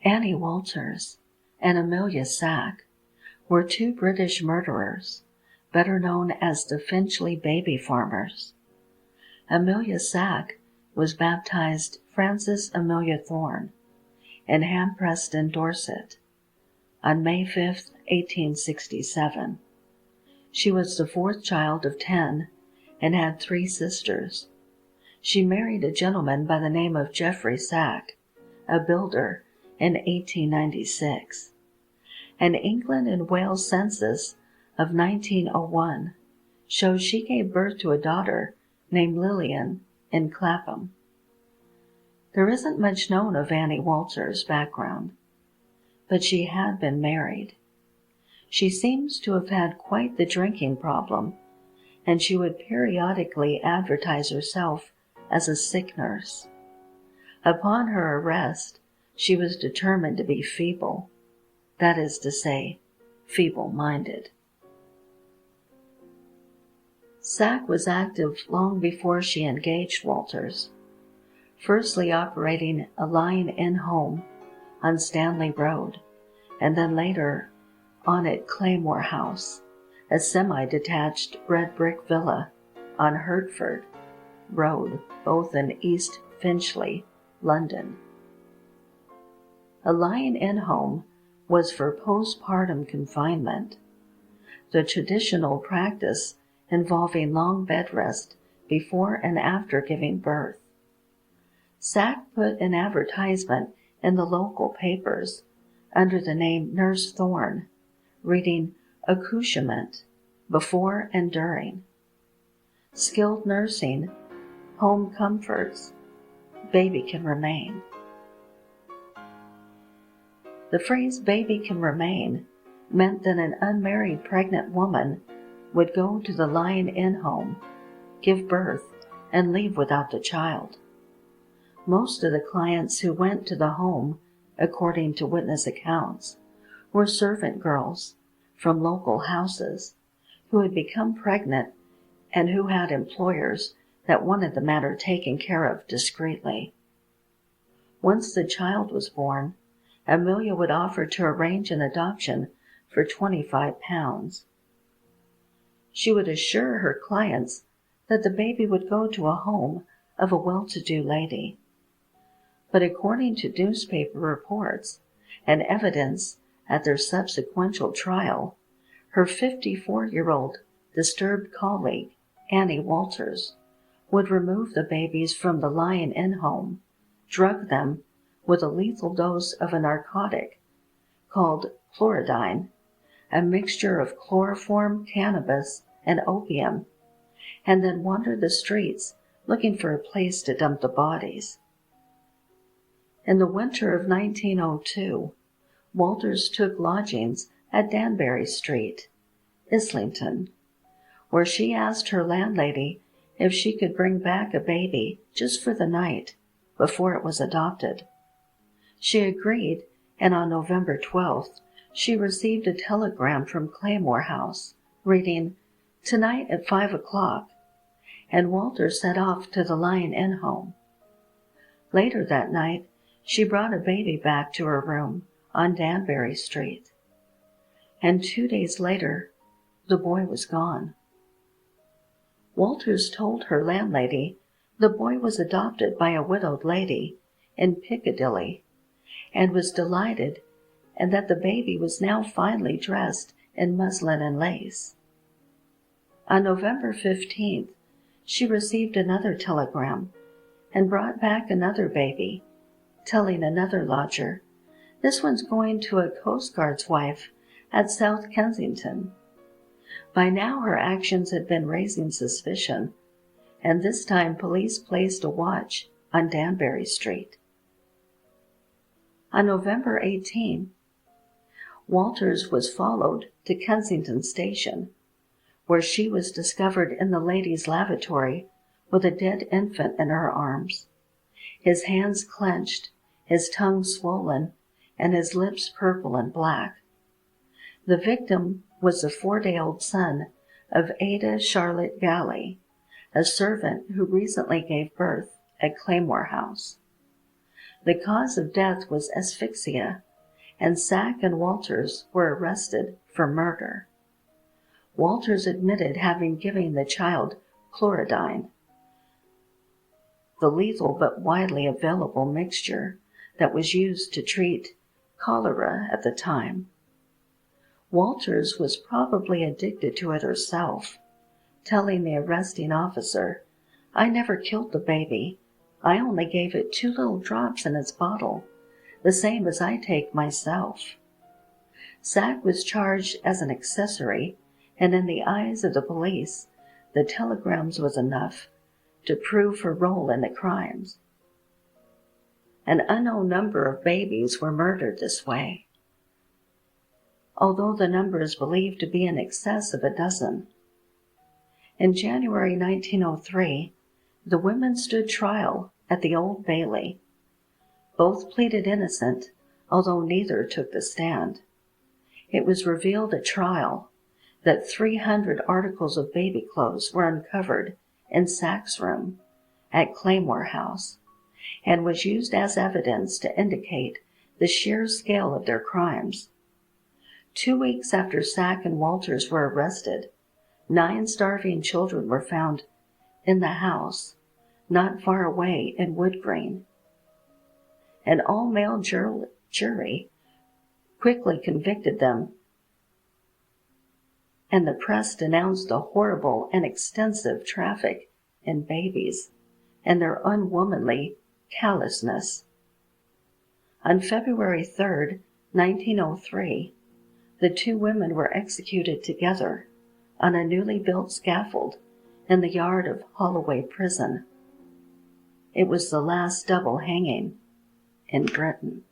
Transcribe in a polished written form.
Annie Walters and Amelia Sach were two British murderers, better known as the Finchley baby farmers. Amelia Sach was baptized Frances Amelia Thorne in Hampreston, Dorset, on May 5, 1867. She was the fourth child of 10 and had 3 sisters. She married a gentleman by the name of Geoffrey Sach, a builder, in 1896. An England and Wales census of 1901 shows she gave birth to a daughter named Lillian in Clapham. There isn't much known of Annie Walters' background, but she had been married. She seems to have had quite the drinking problem, and she would periodically advertise herself as a sick nurse. Upon her arrest, she was determined to be feeble, that is to say, feeble-minded. Sach was active long before she engaged Walters, firstly operating a lying-in home on Stanley Road, and then later on at Claymore House, a semi-detached red brick villa on Hertford Road, both in East Finchley, London. A lying-in home was for postpartum confinement, the traditional practice involving long bed rest before and after giving birth. Sach put an advertisement in the local papers under the name Nurse Thorne, reading accouchement, before and during, skilled nursing, home comforts, baby can remain. The phrase baby can remain meant that an unmarried pregnant woman would go to the lying-in home, give birth, and leave without the child. Most of the clients who went to the home, according to witness accounts, were servant girls from local houses who had become pregnant and who had employers that wanted the matter taken care of discreetly. Once the child was born, Amelia would offer to arrange an adoption for £25. She would assure her clients that the baby would go to a home of a well-to-do lady. But according to newspaper reports and evidence at their subsequent trial, her 54-year-old disturbed colleague, Annie Walters, would remove the babies from the lying-in home, drug them with a lethal dose of a narcotic called chlorodyne, a mixture of chloroform, cannabis, and opium, and then wander the streets looking for a place to dump the bodies. In the winter of 1902, Walters took lodgings at Danbury Street, Islington, where she asked her landlady if she could bring back a baby just for the night before it was adopted. She agreed, and on November 12th, she received a telegram from Claymore House, reading, "Tonight at 5 o'clock," and Walter set off to the lying-in home. Later that night, she brought a baby back to her room on Danbury Street, and 2 days later, the boy was gone. Walters told her landlady the boy was adopted by a widowed lady in Piccadilly, and was delighted, and that the baby was now finely dressed in muslin and lace. On November 15th, she received another telegram and brought back another baby, telling another lodger, "This one's going to a Coast Guard's wife at South Kensington." By now her actions had been raising suspicion, and this time police placed a watch on Danbury Street. On November 18, Walters was followed to Kensington Station, where she was discovered in the ladies' lavatory with a dead infant in her arms, his hands clenched, his tongue swollen, and his lips purple and black. The victim was the 4-day-old son of Ada Charlotte Galley, a servant who recently gave birth at Claymore House. The cause of death was asphyxia, and Sach and Walters were arrested for murder. Walters admitted having given the child chlorodyne, the lethal but widely available mixture that was used to treat cholera at the time. Walters was probably addicted to it herself, telling the arresting officer, "I never killed the baby. I only gave it 2 little drops in its bottle, the same as I take myself." Sach was charged as an accessory, and in the eyes of the police, the telegrams was enough to prove her role in the crimes. An unknown number of babies were murdered this way, although the number is believed to be in excess of a dozen. In January 1903, the women stood trial at the Old Bailey. Both pleaded innocent, although neither took the stand. It was revealed at trial that 300 articles of baby clothes were uncovered in Sach's room at Claymore House, and was used as evidence to indicate the sheer scale of their crimes. 2 weeks after Sach and Walters were arrested, 9 starving children were found in the house, not far away in Wood Green. An all-male jury quickly convicted them, and the press denounced the horrible and extensive traffic in babies and their unwomanly callousness. On February 3, 1903, the 2 women were executed together on a newly built scaffold in the yard of Holloway Prison. It was the last double hanging in Britain.